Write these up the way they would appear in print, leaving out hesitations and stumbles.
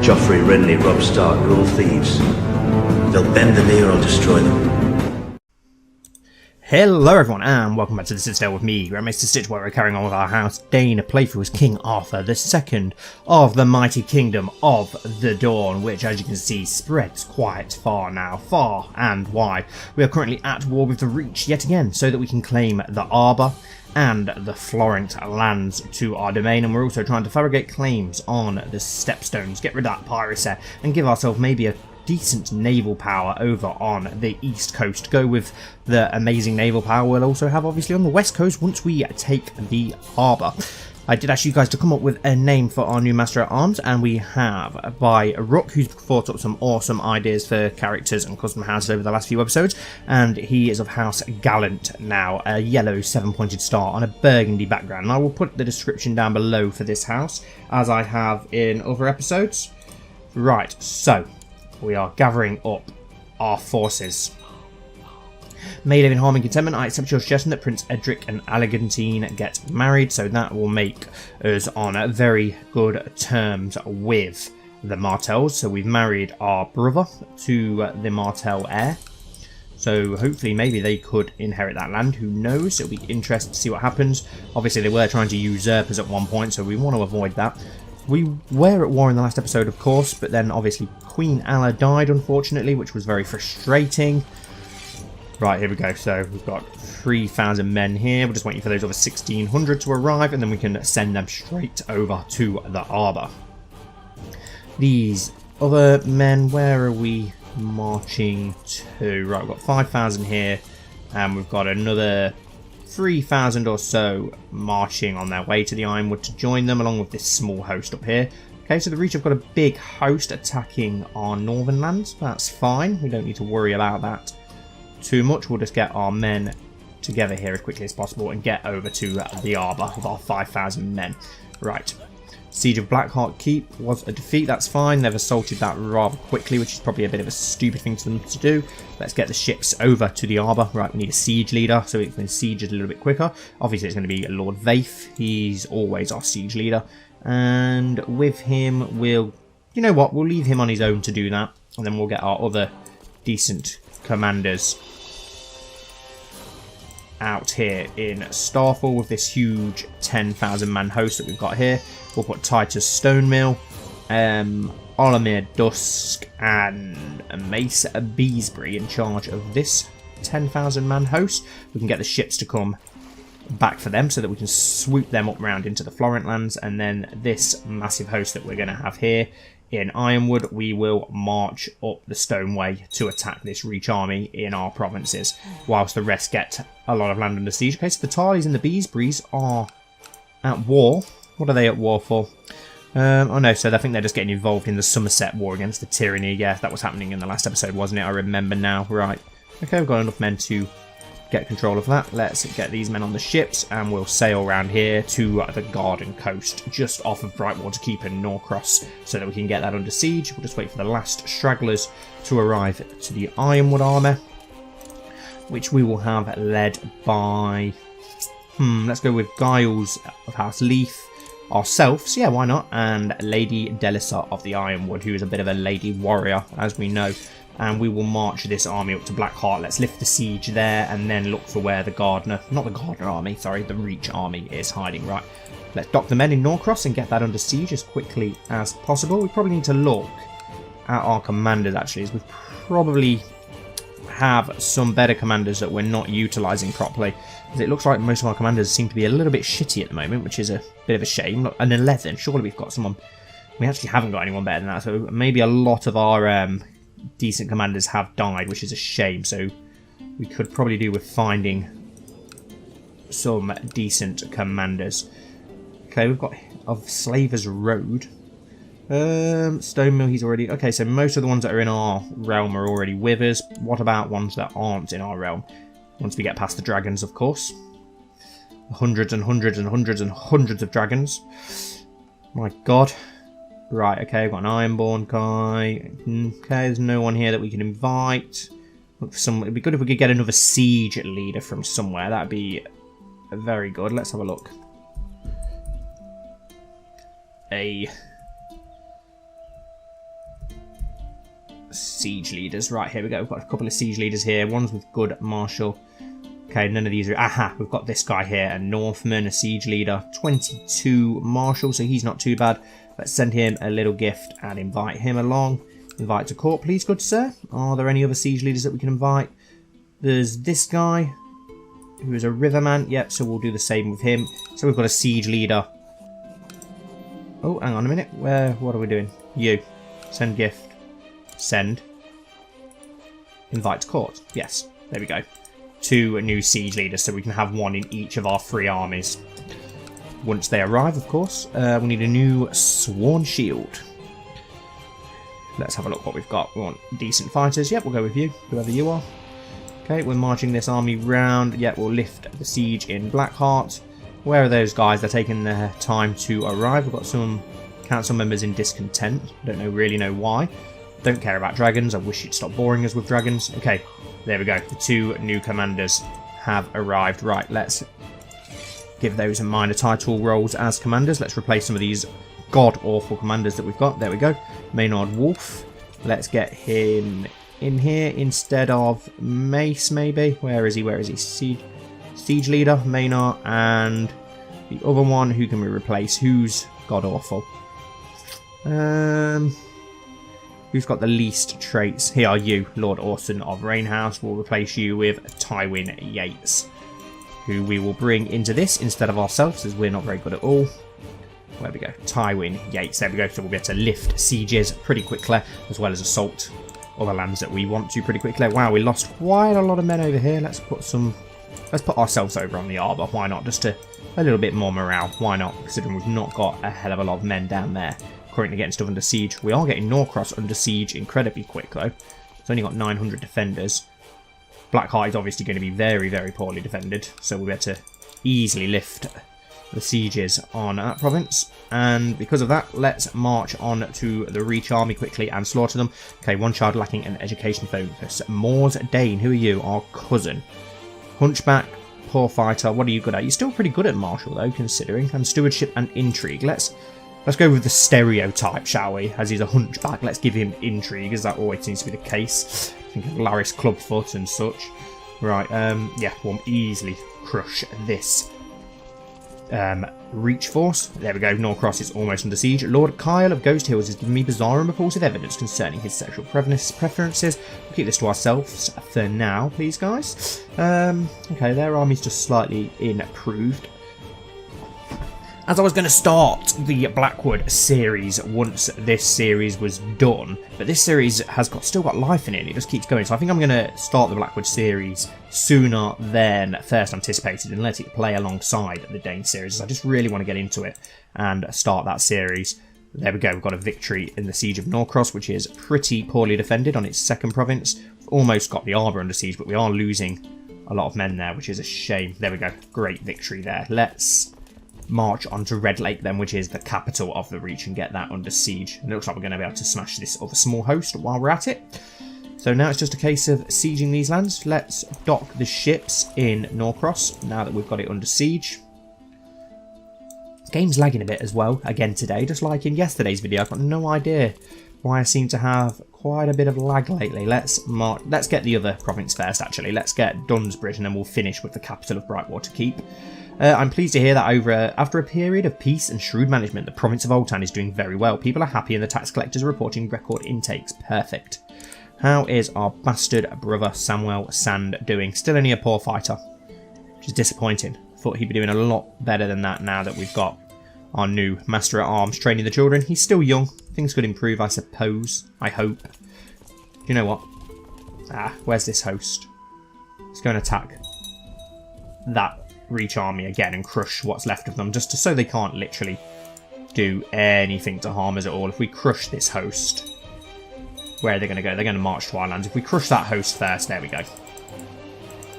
Joffrey, Renly, Robb Stark, they're all thieves. They'll bend the knee or I'll destroy them. Hello everyone and welcome back to the Citadel with me, Grand Maester Stitch, where we're carrying on with our House Dayne playthrough as King Arthur II of the mighty kingdom of the Dawn, which as you can see spreads quite far now, far and wide. We are currently at war with the Reach yet again, so that we can claim the Arbor and the Florent lands to our domain, and we're also trying to fabricate claims on the Stepstones, get rid of that piracy and give ourselves maybe a decent naval power over on the east coast. Go with the amazing naval power we'll also have obviously on the west coast once we take the harbour. I did ask you guys to come up with a name for our new Master at Arms, and we have by Rook, who's thought up some awesome ideas for characters and custom houses over the last few episodes, and he is of House Gallant now, a yellow 7-pointed star on a burgundy background. And I will put the description down below for this house, as I have in other episodes. Right, so we are gathering up our forces. May live in harm and contentment. I accept your suggestion that Prince Edric and Elegantine get married, so that will make us on very good terms with the Martells. So we've married our brother to the Martell heir. So hopefully maybe they could inherit that land, who knows. It'll be interesting to see what happens. Obviously they were trying to usurp us at one point, so we want to avoid that. We were at war in the last episode, of course, but then obviously Queen Alla died, unfortunately, which was very frustrating. Right, here we go. So we've got 3,000 men here. We're just waiting for those other 1,600 to arrive, and then we can send them straight over to the harbour. These other men, where are we marching to? Right, we've got 5,000 here, and we've got another 3,000 or so marching on their way to the Ironwood to join them, along with this small host up here. Okay, so the Reach have got a big host attacking our northern lands. That's fine. We don't need to worry about that too much. We'll just get our men together here as quickly as possible and get over to the Arbor with our 5,000 men. Right. Siege of Blackheart Keep was a defeat. That's fine. They've assaulted that rather quickly, which is probably a bit of a stupid thing for them to do. Let's get the ships over to the Arbor. Right, we need a siege leader so we can siege it a little bit quicker. Obviously, it's going to be Lord Vaith. He's always our siege leader. And with him, we'll... You know what? We'll leave him on his own to do that. And then we'll get our other decent commanders out here in Starfall with this huge 10,000 man host that we've got here. We'll put Titus Stonemill, Olimir Dusk and Mace Beesbury in charge of this 10,000 man host. We can get the ships to come back for them so that we can swoop them up round into the Florent lands, and then this massive host that we're going to have here in Ironwood, we will march up the Stoneway to attack this Reach army in our provinces, whilst the rest get a lot of land under siege. Okay, so the Tarleys and the Beesburys are at war. What are they at war for? Oh no, so I think they're just getting involved in the Somerset war against the Tyranny. Yeah, that was happening in the last episode, wasn't it? I remember now. Right. Okay, we've got enough men to get control of that. Let's get these men on the ships and we'll sail around here to the Garden Coast, just off of Brightwater Keep in Norcross, so that we can get that under siege. We'll just wait for the last stragglers to arrive to the Ironwood army, which we will have led by... let's go with Giles of House Leaf, ourselves, yeah, why not, and Lady Delissa of the Ironwood, who is a bit of a lady warrior, as we know. And we will march this army up to Blackheart. Let's lift the siege there and then look for where the the Reach army is hiding. Right, let's dock the men in Norcross and get that under siege as quickly as possible. We probably need to look at our commanders actually, as we probably have some better commanders that we're not utilising properly. As it looks like most of our commanders seem to be a little bit shitty at the moment, which is a bit of a shame. Look, an 11, surely we've got someone. We actually haven't got anyone better than that, so maybe a lot of our decent commanders have died, which is a shame. So we could probably do with finding some decent commanders. Okay, we've got of Slavers Road. Stonemill, he's already... Okay, so most of the ones that are in our realm are already with us. What about ones that aren't in our realm? Once we get past the dragons, of course. Hundreds and hundreds and hundreds and hundreds of dragons. My god. Right, okay, we've got an Ironborn guy. Okay, there's no one here that we can invite. Look for some... It'd be good if we could get another siege leader from somewhere. That'd be very good. Let's have a look. siege leaders. Right, here we go. We've got a couple of siege leaders here. One's with good marshal. Okay, none of these are... Aha, we've got this guy here, a Northman, a siege leader. 22 marshal, so he's not too bad. Let's send him a little gift and invite him along. Invite to court, please, good sir. Are there any other siege leaders that we can invite? There's this guy, who is a riverman. Yep, so we'll do the same with him. So we've got a siege leader. Oh, hang on a minute. What are we doing? You. Send gift. Send. Invite to court. Yes, there we go. 2 new siege leaders, so we can have one in each of our 3 armies. Once they arrive, of course. We need a new sworn shield. Let's have a look what we've got. We want decent fighters. Yep, we'll go with you, whoever you are. Okay, we're marching this army round. Yep, we'll lift the siege in Blackheart. Where are those guys? They're taking their time to arrive. We've got some council members in discontent. Don't really know why. Don't care about dragons. I wish you'd stop boring us with dragons. Okay, there we go. The 2 new commanders have arrived. Right, let's give those minor title roles as commanders. Let's replace some of these god-awful commanders that we've got. There we go. Maynard Wolf. Let's get him in here instead of Mace, maybe. Where is he? Where is he? Siege leader, Maynard, and the other one, who can we replace? Who's god-awful? Who's got the least traits? Here are you, Lord Orson of Rainhouse. We'll replace you with Tywin Yates, who we will bring into this instead of ourselves, as we're not very good at all. There we go, Tywin Yates. There we go. So we'll be able to lift sieges pretty quickly, as well as assault other lands that we want to pretty quickly. Wow, we lost quite a lot of men over here. Let's put ourselves over on the Arbor. Why not? Just a little bit more morale. Why not? Considering we've not got a hell of a lot of men down there currently getting stuff under siege. We are getting Norcross under siege incredibly quick, though. It's only got 900 defenders. Blackheart is obviously going to be very, very poorly defended, so we'll be able to easily lift the sieges on that province. And because of that, let's march on to the Reach army quickly and slaughter them. Okay, 1 child lacking an education focus. House Dayne, who are you? Our cousin. Hunchback, poor fighter. What are you good at? You're still pretty good at martial, though, considering. And stewardship and intrigue. Let's go with the stereotype, shall we? As he's a hunchback, let's give him intrigue, as that always seems to be the case. Think of Laris Clubfoot and such. Right, yeah, we'll easily crush this Reach force. There we go. Norcross is almost under siege. Lord Kyle of Ghost Hills has given me bizarre and repulsive evidence concerning his sexual preferences. We'll keep this to ourselves for now, please, guys. Okay, their army's just slightly improved. As I was going to start the Blackwood series once this series was done, but this series has still got life in it, and it just keeps going. So I think I'm going to start the Blackwood series sooner than first anticipated and let it play alongside the Dane series. I just really want to get into it and start that series. There we go, we've got a victory in the Siege of Norcross, which is pretty poorly defended on its 2nd province. We've almost got the Arbor under siege, but we are losing a lot of men there, which is a shame. There we go, great victory there. Let's march on to Red Lake then, which is the capital of the Reach, and get that under siege. And it looks like we're going to be able to smash this other small host while we're at it. So now it's just a case of sieging these lands. Let's dock the ships in Norcross now that we've got it under siege. Game's lagging a bit as well again today, just like in yesterday's video. I've got no idea why I seem to have quite a bit of lag lately. Let's get the other province first, actually. Let's get Dunsbridge, and then we'll finish with the capital of Brightwater Keep. I'm pleased to hear that after a period of peace and shrewd management, the province of Old Town is doing very well. People are happy and the tax collectors are reporting record intakes. Perfect. How is our bastard brother Samuel Sand doing? Still only a poor fighter, which is disappointing. Thought he'd be doing a lot better than that now that we've got our new Master at Arms training the children. He's still young. Things could improve, I suppose. I hope. Do you know what? Where's this host? Let's go and attack that Reach army again and crush what's left of them, just so they can't literally do anything to harm us at all. If we crush this host, where are they going to go? They're going to march to our lands. If we crush that host first, there we go.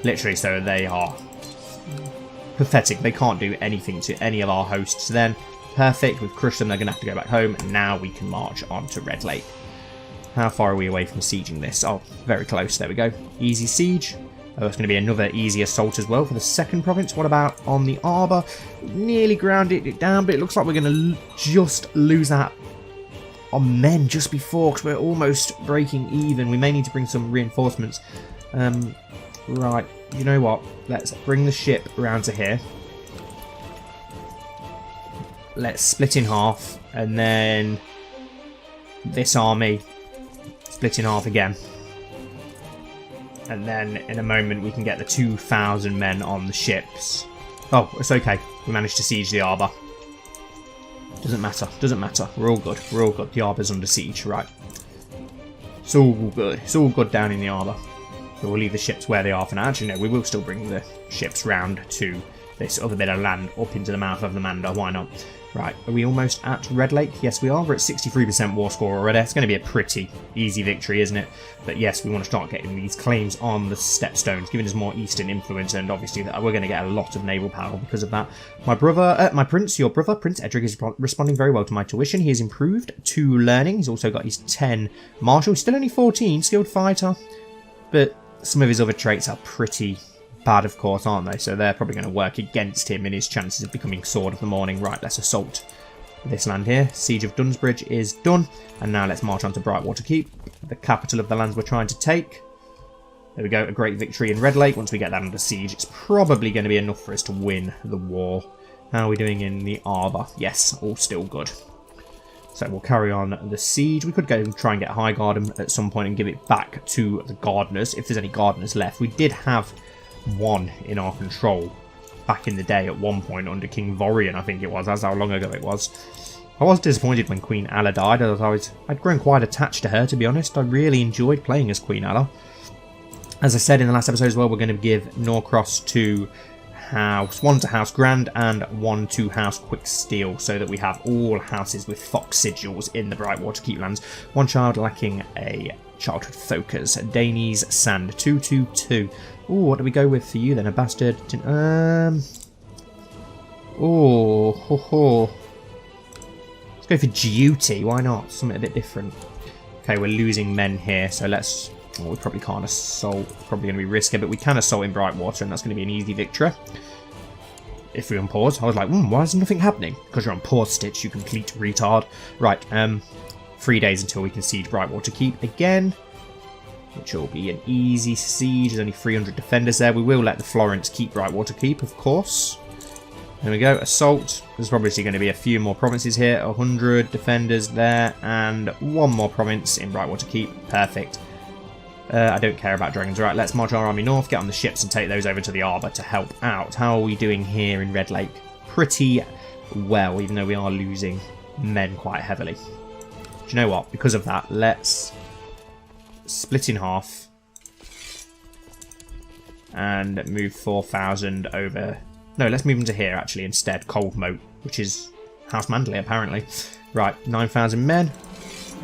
Literally, so they are pathetic. They can't do anything to any of our hosts then. Perfect. We've crushed them. They're going to have to go back home. And now we can march on to Red Lake. How far are we away from sieging this? Oh, very close. There we go. Easy siege. Oh, it's going to be another easy assault as well for the 2nd province. What about on the Arbor? Nearly grounded it down, but it looks like we're going to just lose that on men just before, because we're almost breaking even. We may need to bring some reinforcements. Right, you know what? Let's bring the ship around to here. Let's split in half, and then this army split in half again. And then in a moment we can get the 2,000 men on the ships. Oh, it's okay. We managed to siege the harbour. Doesn't matter. Doesn't matter. We're all good. We're all good. The harbour's under siege. Right. It's all good. It's all good down in the harbour. So we'll leave the ships where they are for now. Actually, no, we will still bring the ships round to this other bit of land up into the mouth of the Mander. Why not? Right, are we almost at Red Lake? Yes, we are. We're at 63% war score already. It's going to be a pretty easy victory, isn't it? But yes, we want to start getting these claims on the Stepstones, giving us more eastern influence, and obviously we're going to get a lot of naval power because of that. My prince, your brother, Prince Edric, is responding very well to my tuition. He has improved 2 learning. He's also got his 10 martial. He's still only 14, skilled fighter, but some of his other traits are pretty bad, of course, aren't they? So they're probably going to work against him in his chances of becoming Sword of the Morning. Right, let's assault this land here. Siege of Dunsbridge is done. And now let's march on to Brightwater Keep, the capital of the lands we're trying to take. There we go, a great victory in Red Lake. Once we get that under siege, it's probably going to be enough for us to win the war. How are we doing in the Arbor? Yes, all still good. So we'll carry on the siege. We could go and try and get Highgarden at some point and give it back to the Gardeners, if there's any Gardeners left. We did have one in our control back in the day at one point under King Vorian, I think it was. That's how long ago it was. I was disappointed when Queen Alla died. I'd grown quite attached to her, to be honest. I really enjoyed playing as Queen Alla. As I said in the last episode as well, we're going to give Norcross to one to House Grand and one to House Quicksteel, so that we have all houses with fox sigils in the Brightwater Keep lands. One child lacking a childhood focus. Danie's Sand 222. Ooh, what do we go with for you then? A bastard. Oh, ho ho. Let's go for duty. Why not? Something a bit different. Okay, we're losing men here, so let's. Well, we probably can't assault. It's probably going to be risky, but we can assault in Brightwater, and that's going to be an easy victory. If we're on pause. I was like, why is nothing happening? Because you're on pause, Stitch, you complete retard. Right, 3 days until we can siege Brightwater Keep again, which will be an easy siege. There's only 300 defenders there. We will let the Florence keep Brightwater Keep, of course. There we go, assault. There's obviously going to be a few more provinces here. 100 defenders there, and one more province in Brightwater Keep. Perfect. I don't care about dragons. Right, let's march our army north, get on the ships and take those over to the Arbor to help out. How are we doing here in Red Lake? Pretty well, even though we are losing men quite heavily. Do you know what? Because of that, let's split in half and move 4,000 over. No, let's move them to here, actually, instead. Cold Moat, which is House Manderley, apparently. Right, 9,000 men.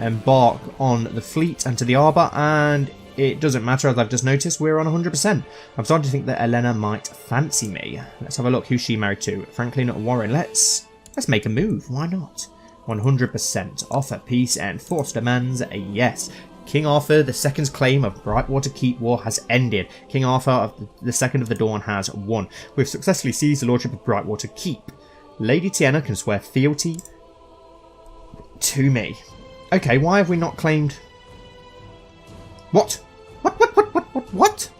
Embark on the fleet and to the Arbor, and it doesn't matter, as I've just noticed, we're on 100%. I'm starting to think that Elena might fancy me. Let's have a look. Who's she married to? Franklin Warren. Let's make a move. Why not? 100%. Offer peace and force demands a yes. King Arthur II's claim of Brightwater Keep war has ended. King Arthur II of the Dawn has won. We've successfully seized the lordship of Brightwater Keep. Lady Tiana can swear fealty to me. Okay, why have we not claimed... What? What?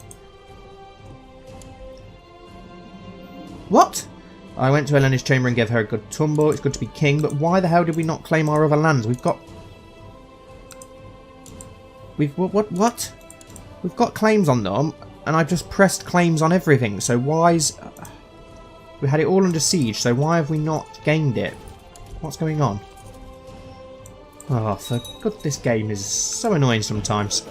What? I went to Elena's chamber and gave her a good tumble. It's good to be king, but why the hell did we not claim our other lands? We've got... What? We've got claims on them, and I've just pressed claims on everything, so why is... We had it all under siege, so why have we not gained it? What's going on? Oh, for God, this game is so annoying sometimes.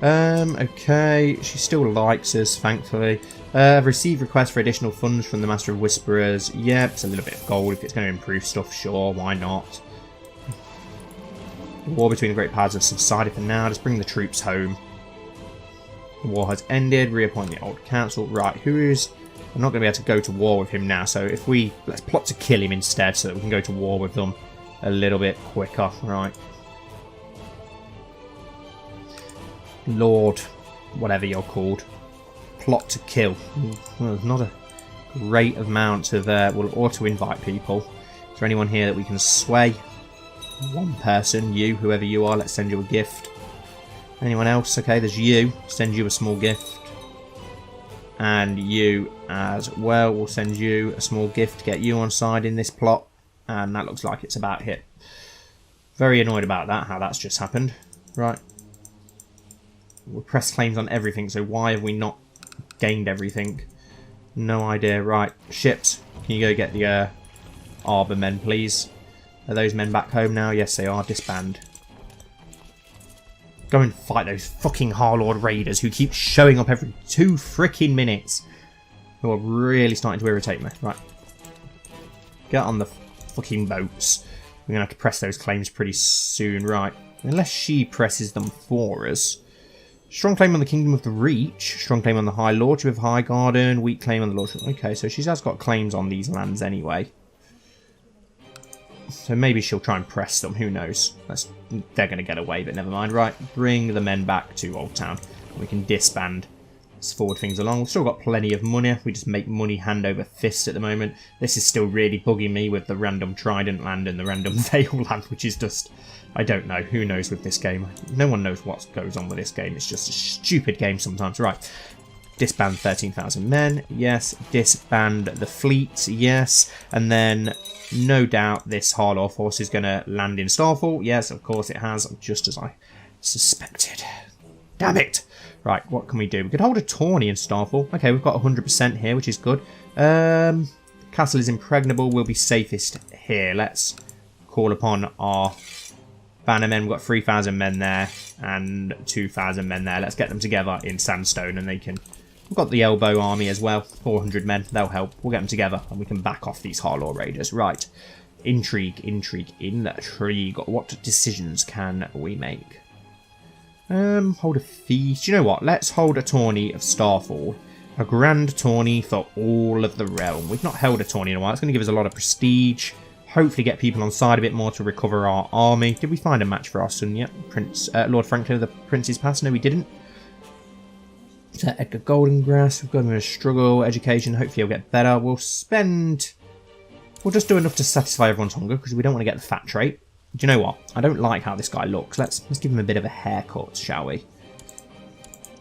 Okay, she still likes us, thankfully. I've received requests for additional funds from the Master of Whisperers. Yeah, it's a little bit of gold. If it's going to improve stuff, sure, why not? The war between the great powers has subsided for now. Just bring the troops home. The war has ended. Reappoint the old council. Right, who is... I'm not going to be able to go to war with him now, so if we... Let's plot to kill him instead so that we can go to war with them a little bit quicker. Right. Lord, whatever you're called. Plot to kill. Well, there's not a great amount of... we'll auto-invite people. there anyone here that we can sway? One person, you, whoever you are, let's send you a gift. Anyone else? Okay, there's you. Send you a small gift. And you as well. We'll send you a small gift to get you on side in this plot. And that looks like it's about hit. Very annoyed about that, how that's just happened. Right. We press claims on everything, so why have we not gained everything? No idea. Right. Ships. Can you go get the Arbor men, please? Are those men back home now? Yes, they are. Disband. Go and fight those fucking Harlord Raiders who keep showing up every 2 freaking minutes. Who are really starting to irritate me. Right. Get on the fucking boats. We're going to have to press those claims pretty soon. Right. Unless she presses them for us. Strong claim on the Kingdom of the Reach. Strong claim on the High Lordship of High Garden. Weak claim on the Lordship. Okay, so she has got claims on these lands anyway. So maybe she'll try and press them. Who knows? They're going to get away, but never mind. Right, bring the men back to Old Town. We can disband. Let's forward things along. We've still got plenty of money. We just make money hand over fist at the moment. This is still really bugging me with the random Trident land and the random Vale land, which is just... I don't know. Who knows with this game? No one knows what goes on with this game. It's just a stupid game sometimes. Right. Disband 13,000 men. Yes. Disband the fleet. Yes. And then... no doubt this Harlaw force is going to land in Starfall. Yes, of course it has, just as I suspected. Damn it! Right, what can we do? We could hold a tourney in Starfall. Okay, we've got 100% here, which is good. Castle is impregnable. We'll be safest here. Let's call upon our banner men. We've got 3,000 men there and 2,000 men there. Let's get them together in Sandstone and they can... We've got the Elbow Army as well, 400 men, they'll help. We'll get them together and we can back off these Harlaw Raiders. Right, intrigue. What decisions can we make? Hold a feast. You know what, let's hold a tourney of Starfall. A grand tourney for all of the realm. We've not held a tourney in a while, it's going to give us a lot of prestige. Hopefully get people on side a bit more to recover our army. Did we find a match for our son yet? Lord Franklin of the Prince's Pass? No, we didn't. Edgar Goldengrass, we've got him in a struggle, education, hopefully he'll get better. We'll just do enough to satisfy everyone's hunger because we don't want to get the fat trait. Do you know what? I don't like how this guy looks. Let's give him a bit of a haircut, shall we?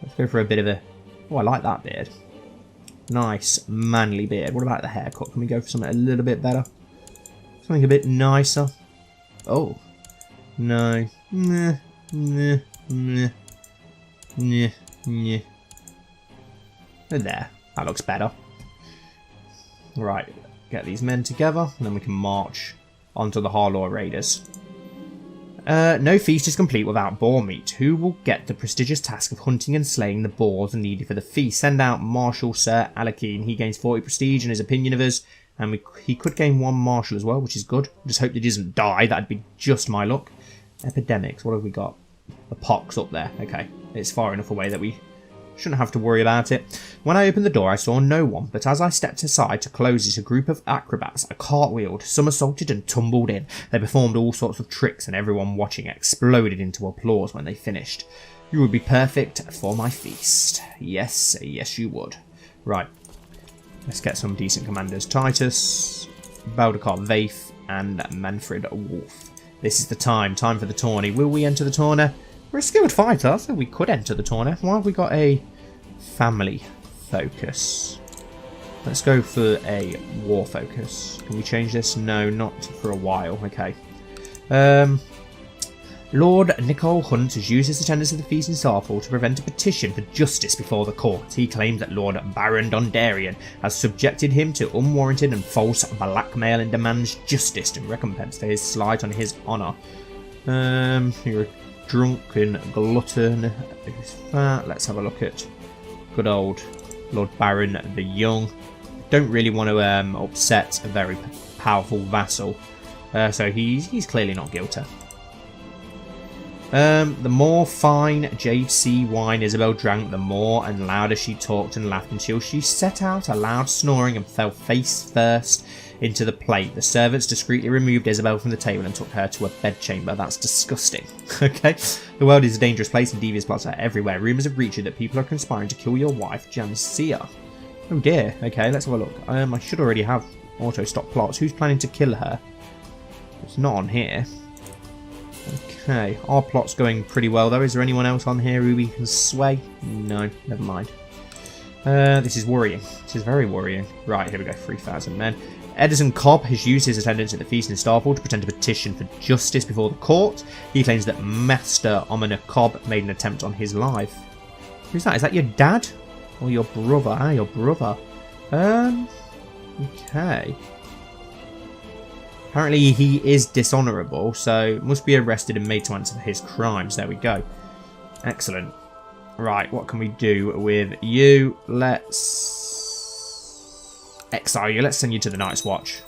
Let's go for a bit of a... Oh, I like that beard. Nice, manly beard. What about the haircut? Can we go for something a little bit better? Something a bit nicer? Oh. No. Nah. There, that looks better. Right, get these men together, and then we can march onto the Harlaw Raiders. No feast is complete without boar meat. Who will get the prestigious task of hunting and slaying the boars needed for the feast? Send out Marshal Sir Alakeen. He gains 40 prestige in his opinion of us, and he could gain 1 Marshal as well, which is good. Just hope that he doesn't die. That'd be just my luck. Epidemics, what have we got? The pox up there. Okay, it's far enough away that we shouldn't have to worry about it. When I opened the door I saw no one, but as I stepped aside to close it, a group of acrobats cartwheeled, somersaulted and tumbled in. They performed all sorts of tricks and everyone watching exploded into applause when they finished. You would be perfect for my feast. Yes, yes you would. Right, let's get some decent commanders. Titus, Baldecart Vaith and Manfred Wolf. This is the time for the tourney. Will we enter the tourney? We're a skilled fighter, so we could enter the tourney. Why have we got a family focus? Let's go for a war focus. Can we change this? No, not for a while. Okay. Lord Nicole Hunt has used his attendance at the feast in Starfall to prevent a petition for justice before the court. He claims that Lord Baron Dondarian has subjected him to unwarranted and false blackmail and demands justice in recompense for his slight on his honour. You're a drunken glutton who's fat. Let's have a look at good old Lord Baron the Young. Don't really want to upset a very powerful vassal, so he's clearly not guilty. The more fine JC wine Isabel drank, the more and louder she talked and laughed until she set out a loud snoring and fell face first into the plate. The servants discreetly removed Isabel from the table and took her to a bedchamber. That's disgusting. Okay? The world is a dangerous place and devious plots are everywhere. Rumours have reached you that people are conspiring to kill your wife, Jansia. Oh dear. Okay, let's have a look. I should already have auto-stop plots. Who's planning to kill her? It's not on here. Okay, our plot's going pretty well though. Is there anyone else on here who we can sway? No, never mind. This is worrying. This is very worrying. Right, here we go, 3,000 men. Edison Cobb has used his attendance at the feast in Starfall to present a petition for justice before the court. He claims that Master Omina Cobb made an attempt on his life. Who's that? Is that your dad? Or your brother? Ah, your brother. Okay. Apparently he is dishonourable, so must be arrested and made to answer for his crimes. There we go. Excellent. Right, what can we do with you? Let's exile you. Let's send you to the Night's Watch.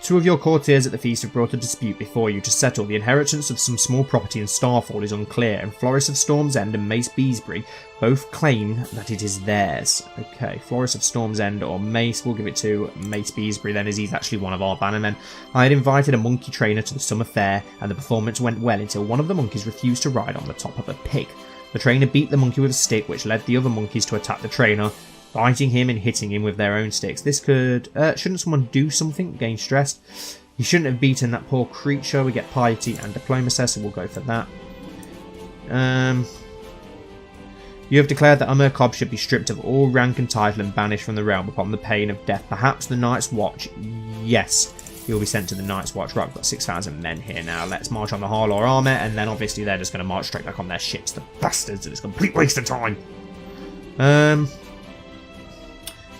Two of your courtiers at the feast have brought a dispute before you to settle. The inheritance of some small property in Starfall is unclear, and Floris of Storm's End and Mace Beesbury both claim that it is theirs. Okay, Floris of Storm's End or Mace, we'll give it to Mace Beesbury then, as he's actually one of our bannermen. I had invited a monkey trainer to the summer fair, and the performance went well until one of the monkeys refused to ride on the top of a pig. The trainer beat the monkey with a stick, which led the other monkeys to attack the trainer, biting him and hitting him with their own sticks. This could... shouldn't someone do something? Gain stress? You shouldn't have beaten that poor creature. We get piety and diplomacy, so we'll go for that. You have declared that Omina Cobb should be stripped of all rank and title and banished from the realm upon the pain of death. Perhaps the Night's Watch? Yes. He'll be sent to the Night's Watch. Right, we've got 6,000 men here now. Let's march on the Harlaw army, and then obviously they're just going to march straight back on their ships. The bastards! It's a complete waste of time.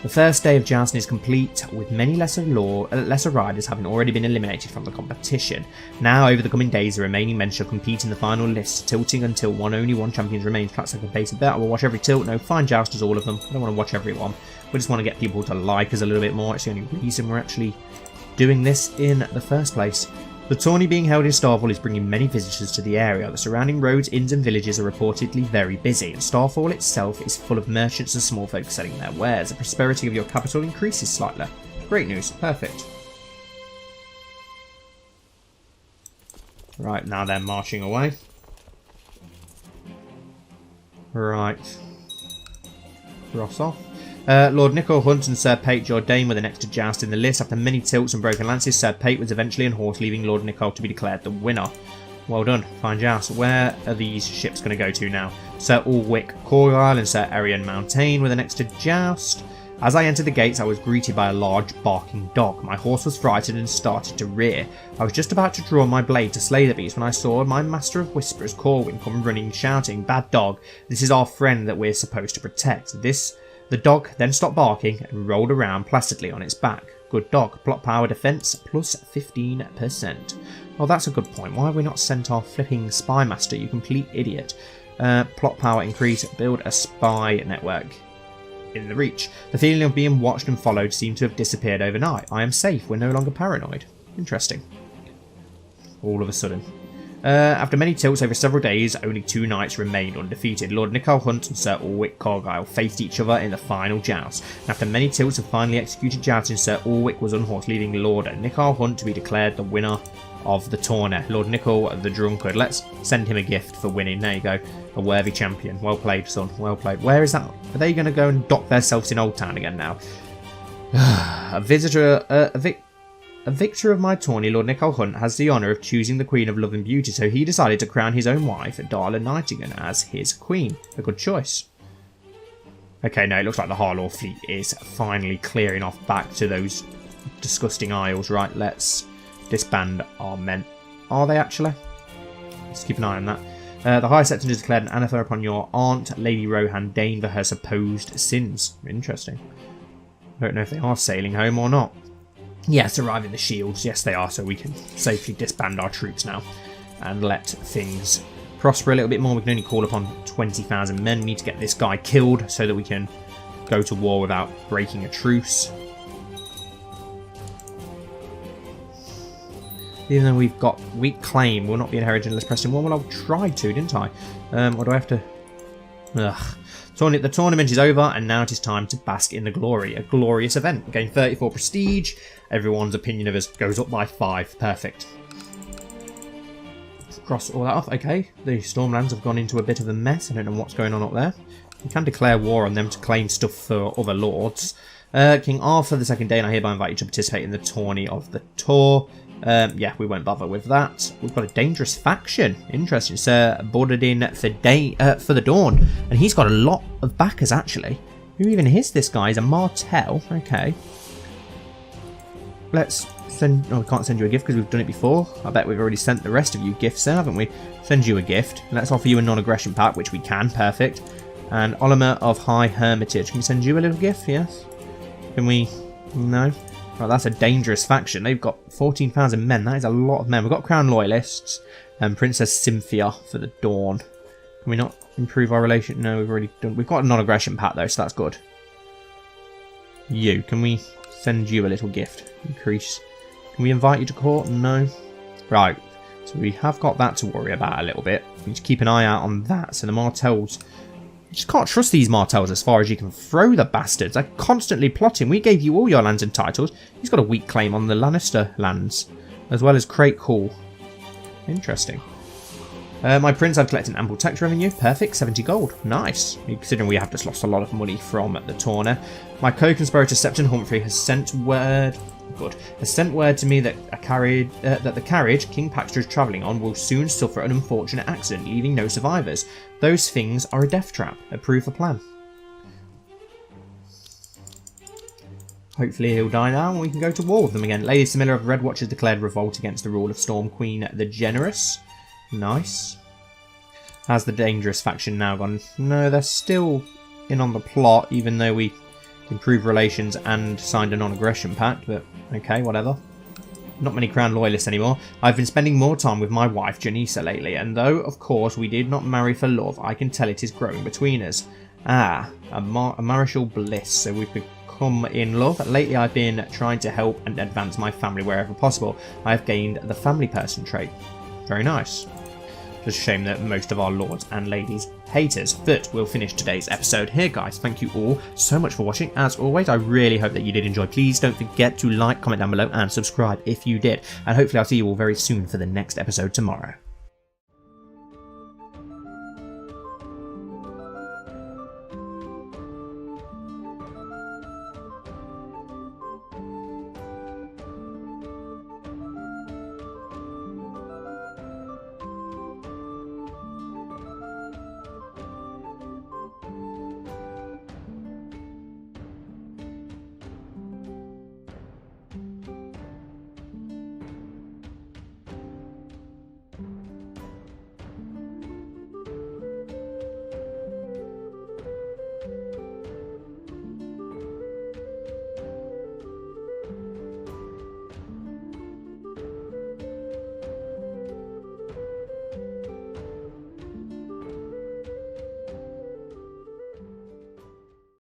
The first day of jousting is complete, with many lesser riders having already been eliminated from the competition. Now, over the coming days, the remaining men shall compete in the final list, tilting until only one champion remains. Perhaps I can pace a bet. I will watch every tilt. No, fine jousters, all of them. I don't want to watch everyone. We just want to get people to like us a little bit more. It's the only reason we're actually doing this in the first place. The tourney being held in Starfall is bringing many visitors to the area. The surrounding roads, inns and villages are reportedly very busy, and Starfall itself is full of merchants and small folk selling their wares. The prosperity of your capital increases slightly. Great news. Perfect. Right, now they're marching away. Right. Cross off. Lord Nicol Hunt and Sir Pate Jourdain were the next to joust in the list. After many tilts and broken lances, Sir Pate was eventually unhorsed, leaving Lord Nicol to be declared the winner. Well done, fine joust. Where are these ships going to go to now? Sir Ulwick Corgyle and Sir Arian Mountain were the next to joust. As I entered the gates, I was greeted by a large barking dog. My horse was frightened and started to rear. I was just about to draw my blade to slay the beast when I saw my Master of Whispers, Corwin, come running, shouting, "Bad dog, this is our friend that we're supposed to protect." The dog then stopped barking and rolled around placidly on its back. Good dog. Plot power defense plus 15%. Oh, that's a good point. Why have we not sent our flipping spy master, you complete idiot? Plot power increase. Build a spy network. In the reach. The feeling of being watched and followed seemed to have disappeared overnight. I am safe. We're no longer paranoid. Interesting. All of a sudden. After many tilts over several days, only two knights remained undefeated. Lord Nicol Hunt and Sir Ulwick Corgyle faced each other in the final joust. After many tilts and finally executed jousting, Sir Ulwick was unhorsed, leaving Lord Nicol Hunt to be declared the winner of the tourney. Lord Nicol the Drunkard. Let's send him a gift for winning. There you go. A worthy champion. Well played, son. Well played. Where is that? Are they going to go and dock themselves in Old Town again now? A victor of my tourney, Lord Nicol Hunt, has the honour of choosing the Queen of Love and Beauty, so he decided to crown his own wife, Darla Nightingale, as his queen. A good choice. Okay, no, it looks like the Harlaw fleet is finally clearing off back to those disgusting isles. Right, let's disband our men. Are they actually? Let's keep an eye on that. The High Septon has declared an anathema upon your aunt, Lady Rohan Dayne, for her supposed sins. Interesting. I don't know if they are sailing home or not. Yes, arriving the shields. Yes, they are, so we can safely disband our troops now and let things prosper a little bit more. We can only call upon 20,000 men. We need to get this guy killed so that we can go to war without breaking a truce. Even though we've got weak claim, we'll not be inherited unless pressed in one. Well, I'll try to, didn't I? Or do I have to... Ugh. The tournament is over, and now it is time to bask in the glory. A glorious event. We gain 34 prestige. Everyone's opinion of us goes up by 5. Perfect. Cross all that off. Okay, the Stormlands have gone into a bit of a mess. I don't know what's going on up there. We can declare war on them to claim stuff for other lords. King Arthur II Dane, I hereby invite you to participate in the tourney of the tour. Yeah, we won't bother with that. We've got a dangerous faction. Interesting. Sir bordered in for the Dawn. And he's got a lot of backers, actually. Who even is this guy? He's a Martell. Okay. Let's send... Oh, we can't send you a gift because we've done it before. I bet we've already sent the rest of you gifts there, haven't we? Send you a gift. Let's offer you a non-aggression pack, which we can. Perfect. And Olimer of High Hermitage. Can we send you a little gift? Yes. Can we... No. Right, that's a dangerous faction. They've got 14,000 men. That is a lot of men. We've got Crown Loyalists and Princess Cynthia for the Dawn. Can we not improve our relation? No, we've already done... We've got a non-aggression pact, though, so that's good. You. Can we send you a little gift? Increase. Can we invite you to court? No. Right. So we have got that to worry about a little bit. We need to keep an eye out on that. So the Martells... You just can't trust these Martells as far as you can throw the bastards. They're constantly plotting. We gave you all your lands and titles. He's got a weak claim on the Lannister lands, as well as Crate Hall. Interesting. My prince, I've collected ample tax revenue. Perfect, 70 gold. Nice. Considering we have just lost a lot of money from the Torna. My co-conspirator Septon Humphrey has sent word... Good. Has sent word to me that that the carriage King Paxter is travelling on will soon suffer an unfortunate accident, leaving no survivors. Those things are a death trap. Approve the plan. Hopefully he'll die now and we can go to war with them again. Lady Samilla of the Red Watch has declared revolt against the rule of Storm Queen the Generous. Nice. Has the dangerous faction now gone? No, they're still in on the plot, even though we improved relations and signed a non-aggression pact, but okay, whatever. Not many Crown Loyalists anymore. I've been spending more time with my wife, Janissa, lately, and though, of course, we did not marry for love, I can tell it is growing between us. Ah, a marital bliss, so we've become in love. Lately, I've been trying to help and advance my family wherever possible. I have gained the family person trait. Very nice. Just a shame that most of our lords and ladies hate us. But we'll finish today's episode here, guys. Thank you all so much for watching. As always, I really hope that you did enjoy. Please don't forget to like, comment down below, and subscribe if you did. And hopefully I'll see you all very soon for the next episode tomorrow.